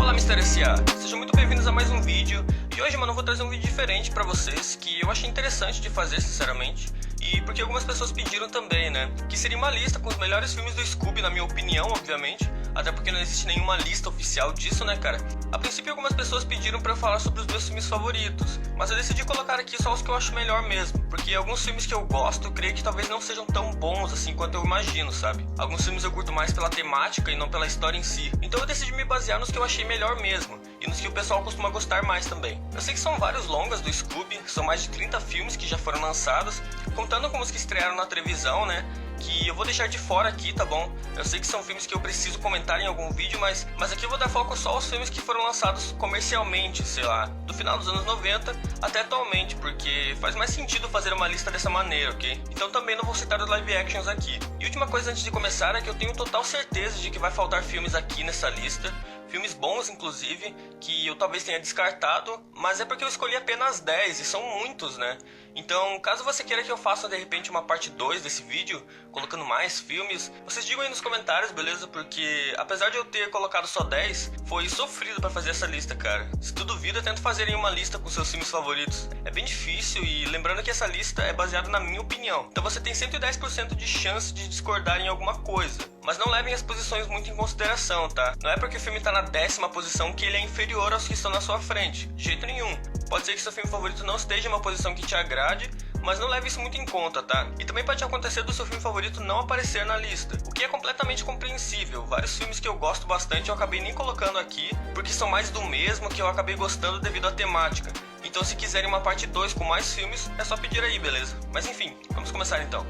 Fala, Mr. S.A. Sejam muito bem-vindos a mais um vídeo. E hoje, mano, eu vou trazer um vídeo diferente pra vocês, que eu achei interessante de fazer, sinceramente. E porque algumas pessoas pediram também, né? Que seria uma lista com os melhores filmes do Scooby, na minha opinião, obviamente. Até porque não existe nenhuma lista oficial disso, né, cara? A princípio, algumas pessoas pediram pra eu falar sobre os meus filmes favoritos. Mas eu decidi colocar aqui só os que eu acho melhor mesmo. Porque alguns filmes que eu gosto, eu creio que talvez não sejam tão bons assim quanto eu imagino, sabe? Alguns filmes eu curto mais pela temática e não pela história em si. Então eu decidi me basear nos que eu achei melhor mesmo. E nos que o pessoal costuma gostar mais também. Eu sei que são vários longas do Scooby, são mais de 30 filmes que já foram lançados, contando com os que estrearam na televisão, né? Que eu vou deixar de fora aqui, tá bom? Eu sei que são filmes que eu preciso comentar em algum vídeo, mas aqui eu vou dar foco só aos filmes que foram lançados comercialmente, sei lá, do final dos anos 90 até atualmente, porque faz mais sentido fazer uma lista dessa maneira, ok? Então também não vou citar os live actions aqui. E última coisa antes de começar é que eu tenho total certeza de que vai faltar filmes aqui nessa lista. Filmes bons, inclusive, que eu talvez tenha descartado, mas é porque eu escolhi apenas 10, e são muitos, né? Então, caso você queira que eu faça, de repente, uma parte 2 desse vídeo, colocando mais filmes, vocês digam aí nos comentários, beleza? Porque, apesar de eu ter colocado só 10, foi sofrido pra fazer essa lista, cara. Se tu duvida, tenta fazer uma lista com seus filmes favoritos. É bem difícil, e lembrando que essa lista é baseada na minha opinião. Então você tem 110% de chance de discordar em alguma coisa. Mas não levem as posições muito em consideração, tá? Não é porque o filme tá na 10ª posição que ele é inferior aos que estão na sua frente. De jeito nenhum. Pode ser que seu filme favorito não esteja em uma posição que te agrade, mas não leve isso muito em conta, tá? E também pode acontecer do seu filme favorito não aparecer na lista, o que é completamente compreensível. Vários filmes que eu gosto bastante eu acabei nem colocando aqui, porque são mais do mesmo que eu acabei gostando devido à temática. Então se quiserem uma parte 2 com mais filmes, é só pedir aí, beleza? Mas enfim, vamos começar então.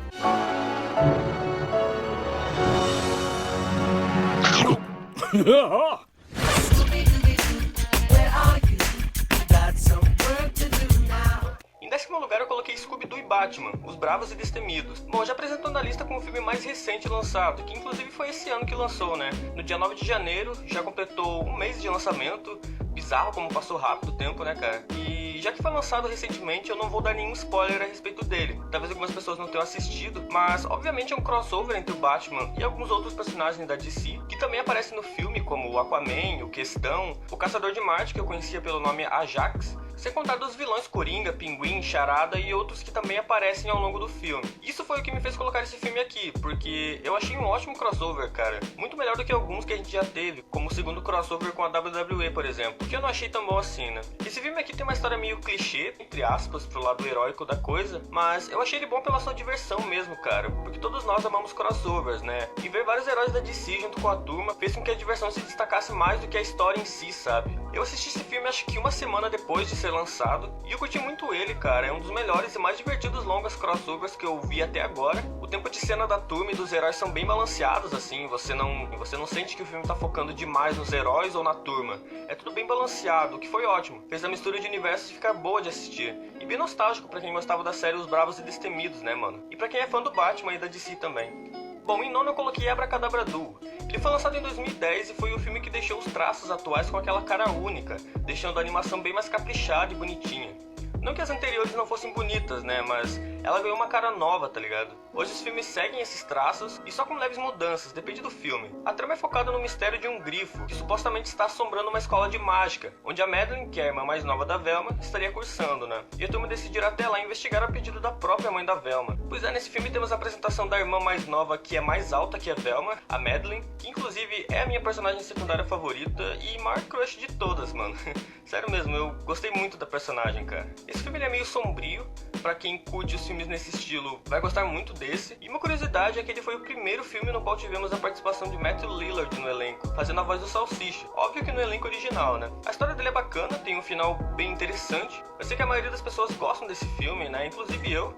Em 10º lugar eu coloquei Scooby-Doo e Batman, Os Bravos e Destemidos. Bom, já apresentando a lista com o filme mais recente lançado, que inclusive foi esse ano que lançou, né? No dia 9 de janeiro, já completou um mês de lançamento. Bizarro como passou rápido o tempo, né, cara? E já que foi lançado recentemente, eu não vou dar nenhum spoiler a respeito dele. Talvez algumas pessoas não tenham assistido, mas obviamente é um crossover entre o Batman e alguns outros personagens da DC, que também aparecem no filme, como o Aquaman, o Questão, o Caçador de Marte, que eu conhecia pelo nome Ajax, sem contar dos vilões Coringa, Pinguim, Charada e outros que também aparecem ao longo do filme. Isso foi o que me fez colocar esse filme aqui, porque eu achei um ótimo crossover, cara. Muito melhor do que alguns que a gente já teve, como o segundo crossover com a WWE, por exemplo, que eu não achei tão bom assim, né? Esse filme aqui tem uma história meio clichê, entre aspas, pro lado heróico da coisa, mas eu achei ele bom pela sua diversão mesmo, cara, porque todos nós amamos crossovers, né? E ver vários heróis da DC junto com a turma fez com que a diversão se destacasse mais do que a história em si, sabe? Eu assisti esse filme acho que uma semana depois de ser lançado, e eu curti muito ele, cara. É um dos melhores e mais divertidos longas crossovers que eu vi até agora. O tempo de cena da turma e dos heróis são bem balanceados, assim, você não sente que o filme tá focando demais nos heróis ou na turma. É tudo bem balanceado, o que foi ótimo. Fez a mistura de universos ficar boa de assistir. E bem nostálgico pra quem gostava da série Os Bravos e Destemidos, né, mano? E pra quem é fã do Batman e da DC também. Bom, em nono eu coloquei Abracadabra Duo. Ele foi lançado em 2010 e foi o filme que deixou os traços atuais com aquela cara única, deixando a animação bem mais caprichada e bonitinha. Não que as anteriores não fossem bonitas, né, mas ela ganhou uma cara nova, tá ligado? Hoje os filmes seguem esses traços e só com leves mudanças, depende do filme. A trama é focada no mistério de um grifo, que supostamente está assombrando uma escola de mágica, onde a Madeline, que é a irmã mais nova da Velma, estaria cursando, né? E a turma decidirá até lá investigar a pedido da própria mãe da Velma. Pois é, nesse filme temos a apresentação da irmã mais nova, que é mais alta que a Velma, a Madeline, que inclusive é a minha personagem secundária favorita e maior crush de todas, mano. Sério mesmo, eu gostei muito da personagem, cara. Esse filme ele é meio sombrio, pra quem curte os filmes nesse estilo vai gostar muito desse. E uma curiosidade é que ele foi o primeiro filme no qual tivemos a participação de Matthew Lillard no elenco, fazendo a voz do Salsicha. Óbvio que no elenco original, né? A história dele é bacana, tem um final bem interessante. Eu sei que a maioria das pessoas gostam desse filme, né? Inclusive eu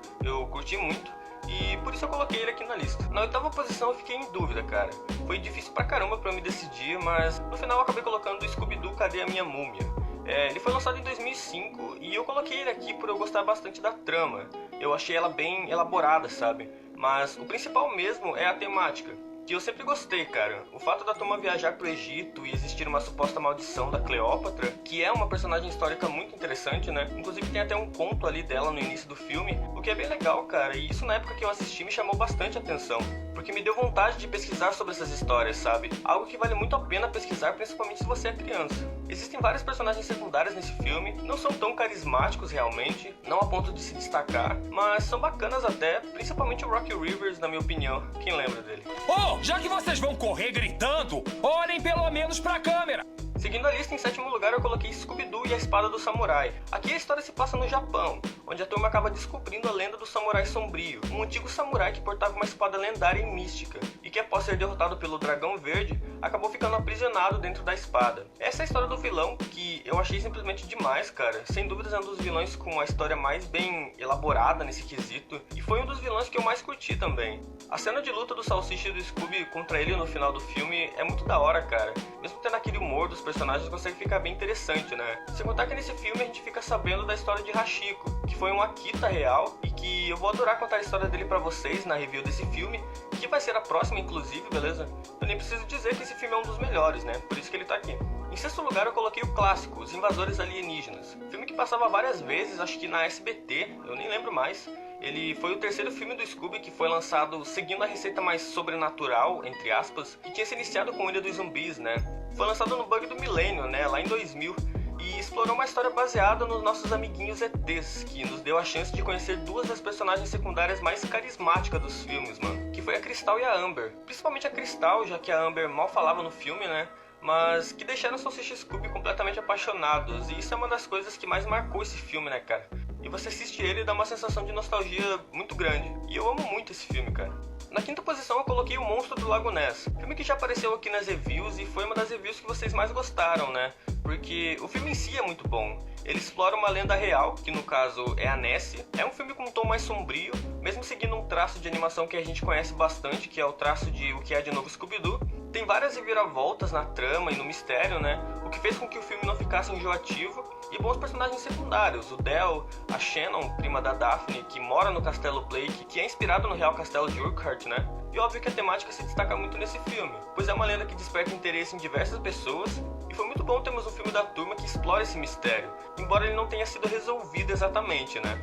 curti muito. E por isso eu coloquei ele aqui na lista. Na 8ª posição eu fiquei em dúvida, cara. Foi difícil pra caramba pra eu me decidir, mas no final eu acabei colocando o Scooby-Doo Cadê a Minha Múmia? Ele foi lançado em 2005 e eu coloquei ele aqui por eu gostar bastante da trama. Eu achei ela bem elaborada, sabe? Mas o principal mesmo é a temática. que eu sempre gostei, cara. O fato da turma viajar pro Egito e existir uma suposta maldição da Cleópatra, que é uma personagem histórica muito interessante, né? Inclusive tem até um conto ali dela no início do filme, o que é bem legal, cara. E isso na época que eu assisti me chamou bastante atenção, porque me deu vontade de pesquisar sobre essas histórias, sabe? Algo que vale muito a pena pesquisar, principalmente se você é criança. Existem vários personagens secundários nesse filme, não são tão carismáticos realmente, não a ponto de se destacar, mas são bacanas até, principalmente o Rocky Rivers, na minha opinião. Quem lembra dele? Oh, já que vocês vão correr gritando, olhem pelo menos pra câmera! Seguindo a lista, em sétimo lugar eu coloquei Scooby-Doo e a Espada do Samurai. Aqui a história se passa no Japão, onde a turma acaba descobrindo a lenda do Samurai Sombrio, um antigo samurai que portava uma espada lendária e mística, e que após ser derrotado pelo Dragão Verde, acabou ficando aprisionado dentro da espada. Essa é a história do vilão, que eu achei simplesmente demais, cara. Sem dúvidas é um dos vilões com a história mais bem elaborada nesse quesito, e foi um dos vilões que eu mais curti também. A cena de luta do Salsicha e do Scooby contra ele no final do filme é muito da hora, cara. Mesmo tendo aquele humor dos personagens, consegue ficar bem interessante, né? Sem contar que nesse filme a gente fica sabendo da história de Hachiko, que foi um Akita real, e que eu vou adorar contar a história dele pra vocês na review desse filme, que vai ser a próxima inclusive, beleza? Eu nem preciso dizer que esse filme é um dos melhores, né? Por isso que ele tá aqui. Em sexto lugar eu coloquei o clássico, Os Invasores Alienígenas. Filme que passava várias vezes, acho que na SBT, eu nem lembro mais. Ele foi o terceiro filme do Scooby que foi lançado seguindo a receita mais sobrenatural, entre aspas, que tinha se iniciado com Ilha dos Zumbis, né? Foi lançado no bug do milênio, né, lá em 2000, e explorou uma história baseada nos nossos amiguinhos ETs, que nos deu a chance de conhecer duas das personagens secundárias mais carismáticas dos filmes, mano, que foi a Crystal e a Amber. Principalmente a Crystal, já que a Amber mal falava no filme, né? Mas que deixaram o Salsicha e Scooby completamente apaixonados, e isso é uma das coisas que mais marcou esse filme, né, cara? E você assiste ele e dá uma sensação de nostalgia muito grande. E eu amo muito esse filme, cara. Na quinta posição eu coloquei O Monstro do Lago Ness. Filme que já apareceu aqui nas reviews e foi uma das reviews que vocês mais gostaram, né? Porque o filme em si é muito bom. Ele explora uma lenda real, que no caso é a Nessie. É um filme com um tom mais sombrio, mesmo seguindo um traço de animação que a gente conhece bastante, que é o traço de O Que É de Novo Scooby-Doo. Tem várias reviravoltas na trama e no mistério, né? O que fez com que o filme não ficasse enjoativo. E bons personagens secundários, o Del, a Shannon, prima da Daphne, que mora no Castelo Blake, que é inspirado no Real Castelo de Urquhart, né? E óbvio que a temática se destaca muito nesse filme, pois é uma lenda que desperta interesse em diversas pessoas, e foi muito bom termos um filme da turma que explora esse mistério, embora ele não tenha sido resolvido exatamente, né?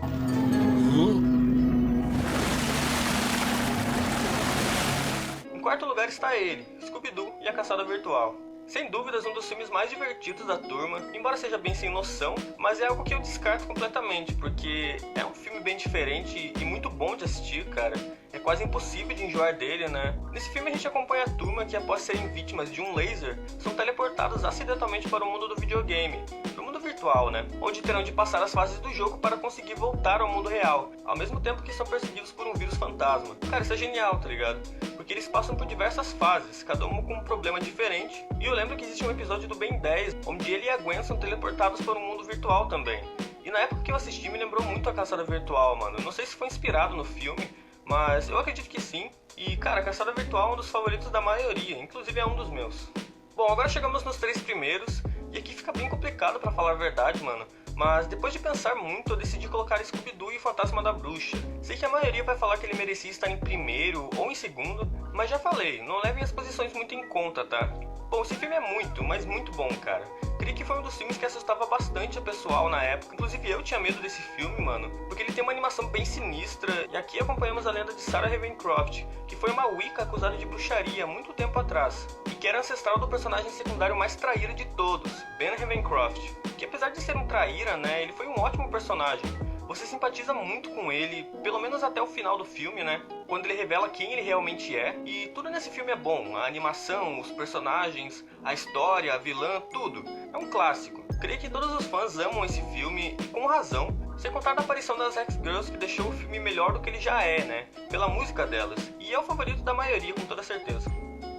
Em quarto lugar está ele, Scooby-Doo e a Caçada Virtual. Sem dúvidas, um dos filmes mais divertidos da turma, embora seja bem sem noção, mas é algo que eu descarto completamente, porque é um filme bem diferente e muito bom de assistir, cara. É quase impossível de enjoar dele, né? Nesse filme a gente acompanha a turma que, após serem vítimas de um laser, são teleportados acidentalmente para o mundo do videogame, pro mundo virtual, né? Onde terão de passar as fases do jogo para conseguir voltar ao mundo real, ao mesmo tempo que são perseguidos por um vírus fantasma. Cara, isso é genial, tá ligado? Porque eles passam por diversas fases, cada uma com um problema diferente. E eu lembro que existe um episódio do Ben 10, onde ele e a Gwen são teleportados para um mundo virtual também. E na época que eu assisti me lembrou muito a Caçada Virtual, mano. Não sei se foi inspirado no filme, mas eu acredito que sim. E cara, a Caçada Virtual é um dos favoritos da maioria, inclusive é um dos meus. Bom, agora chegamos nos três primeiros, e aqui fica bem complicado pra falar a verdade, mano. Mas depois de pensar muito, eu decidi colocar Scooby-Doo e o Fantasma da Bruxa. Sei que a maioria vai falar que ele merecia estar em primeiro ou em segundo, mas já falei, não levem as posições muito em conta, tá? Bom, esse filme é muito, mas muito bom, cara. Creio que foi um dos filmes que assustava bastante a pessoal na época. Inclusive eu tinha medo desse filme, mano, porque ele tem uma animação bem sinistra. E aqui acompanhamos a lenda de Sarah Ravencroft, que foi uma Wicca acusada de bruxaria há muito tempo atrás, e que era ancestral do personagem secundário mais traíra de todos, Ben Ravencroft. Que apesar de ser um traíra, né, ele foi um ótimo personagem. Você simpatiza muito com ele, pelo menos até o final do filme, né? Quando ele revela quem ele realmente é. E tudo nesse filme é bom. A animação, os personagens, a história, a vilã, tudo. É um clássico. Creio que todos os fãs amam esse filme, e com razão. Sem contar da aparição das X-Girls, que deixou o filme melhor do que ele já é, né? Pela música delas. E é o favorito da maioria, com toda certeza.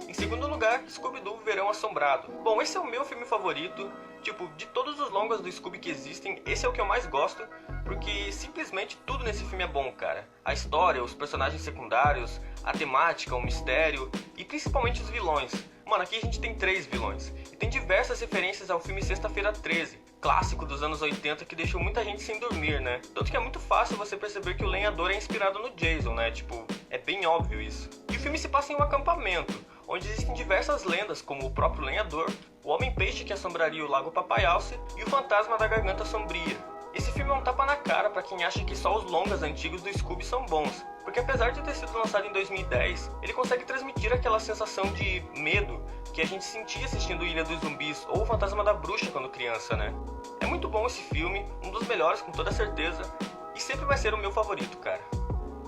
Em segundo lugar, Scooby-Doo Verão Assombrado. Bom, esse é o meu filme favorito. Tipo, de todos os longas do Scooby que existem, esse é o que eu mais gosto, porque simplesmente tudo nesse filme é bom, cara. A história, os personagens secundários, a temática, o mistério e principalmente os vilões. Mano, aqui a gente tem 3 vilões. E tem diversas referências ao filme Sexta-feira 13, clássico dos anos 80 que deixou muita gente sem dormir, né? Tanto que é muito fácil você perceber que o lenhador é inspirado no Jason, né? Tipo, é bem óbvio isso. E o filme se passa em um acampamento, onde existem diversas lendas, como o próprio lenhador, o homem-peixe que assombraria o Lago Papayalce e o fantasma da Garganta Sombria. Esse filme é um tapa na cara pra quem acha que só os longas antigos do Scooby são bons, porque apesar de ter sido lançado em 2010, ele consegue transmitir aquela sensação de medo que a gente sentia assistindo Ilha dos Zumbis ou o Fantasma da Bruxa quando criança, né? É muito bom esse filme, um dos melhores com toda certeza, e sempre vai ser o meu favorito, cara.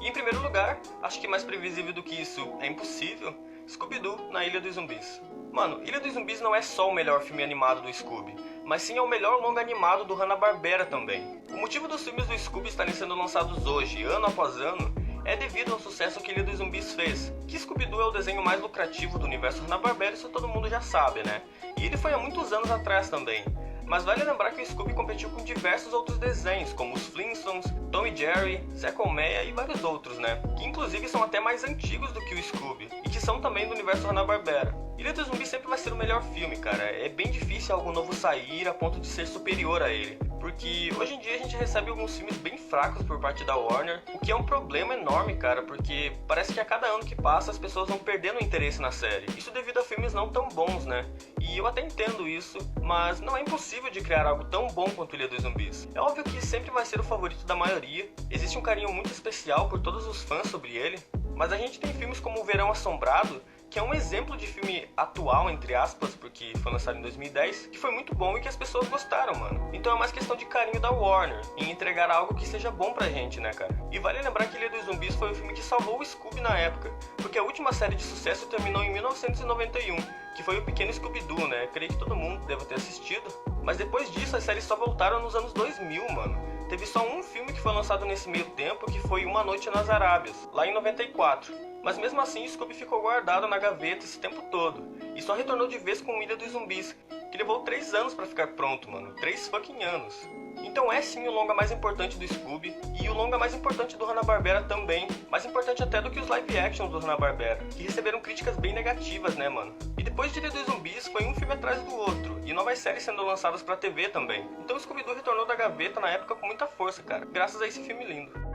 E em primeiro lugar, acho que mais previsível do que isso é impossível, Scooby-Doo na Ilha dos Zumbis. Mano, Ilha dos Zumbis não é só o melhor filme animado do Scooby, mas sim é o melhor longa animado do Hanna-Barbera também. O motivo dos filmes do Scooby estarem sendo lançados hoje, ano após ano, é devido ao sucesso que Ilha dos Zumbis fez, que Scooby-Doo é o desenho mais lucrativo do universo Hanna-Barbera, isso todo mundo já sabe, né? E ele foi há muitos anos atrás também. Mas vale lembrar que o Scooby competiu com diversos outros desenhos, como os Flintstones, Tom e Jerry, Zé Colmeia e vários outros, né? Que inclusive são até mais antigos do que o Scooby, e que são também do universo Hanna-Barbera. Ilha dos Zumbis sempre vai ser o melhor filme, cara. É bem difícil algo novo sair a ponto de ser superior a ele. Porque hoje em dia a gente recebe alguns filmes bem fracos por parte da Warner, o que é um problema enorme, cara, porque parece que a cada ano que passa as pessoas vão perdendo o interesse na série. Isso devido a filmes não tão bons, né? E eu até entendo isso, mas não é impossível de criar algo tão bom quanto Ilha dos Zumbis. É óbvio que sempre vai ser o favorito da maioria, existe um carinho muito especial por todos os fãs sobre ele, mas a gente tem filmes como O Verão Assombrado, que é um exemplo de filme atual, entre aspas, porque foi lançado em 2010, que foi muito bom e que as pessoas gostaram, mano. Então é mais questão de carinho da Warner, em entregar algo que seja bom pra gente, né, cara? E vale lembrar que Ilha dos Zumbis foi o filme que salvou o Scooby na época, porque a última série de sucesso terminou em 1991, que foi o Pequeno Scooby-Doo, né? Creio que todo mundo deve ter assistido. Mas depois disso, as séries só voltaram nos anos 2000, mano. Teve só um filme que foi lançado nesse meio tempo, que foi Uma Noite nas Arábias, lá em 94. Mas mesmo assim, Scooby ficou guardado na gaveta esse tempo todo, e só retornou de vez com Ilha dos Zumbis, que levou 3 anos pra ficar pronto, mano. 3 fucking anos. Então é sim o longa mais importante do Scooby, e o longa mais importante do Hanna-Barbera também, mais importante até do que os live actions do Hanna-Barbera, que receberam críticas bem negativas, né, mano? E depois de Ilha dos Zumbis, foi um filme atrás do outro, e novas séries sendo lançadas pra TV também. Então o Scooby-Doo retornou da gaveta na época com muita força, cara, graças a esse filme lindo.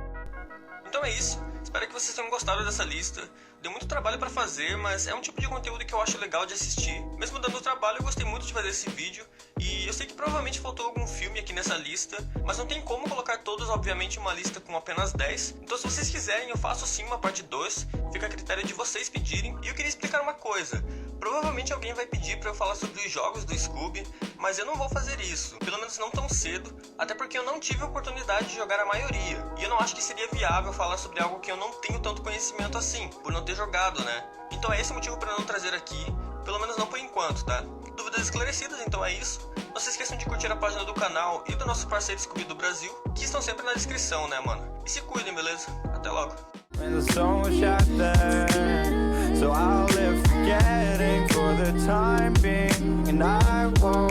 Então é isso, espero que vocês tenham gostado dessa lista. Deu muito trabalho pra fazer, mas é um tipo de conteúdo que eu acho legal de assistir. Mesmo dando trabalho, eu gostei muito de fazer esse vídeo. E eu sei que provavelmente faltou algum filme aqui nessa lista, mas não tem como colocar todos, obviamente, em uma lista com apenas 10. Então se vocês quiserem, eu faço sim uma parte 2, fica a critério de vocês pedirem. E eu queria explicar uma coisa. Provavelmente alguém vai pedir pra eu falar sobre os jogos do Scooby, mas eu não vou fazer isso, pelo menos não tão cedo, até porque eu não tive a oportunidade de jogar a maioria, e eu não acho que seria viável falar sobre algo que eu não tenho tanto conhecimento assim, por não ter jogado, né? Então é esse o motivo pra eu não trazer aqui, pelo menos não por enquanto, tá? Dúvidas esclarecidas, então é isso. Não se esqueçam de curtir a página do canal e do nosso parceiro Scooby do Brasil, que estão sempre na descrição, né, mano? E se cuidem, beleza? Até logo! So I'll live forgetting for the time being, and I won't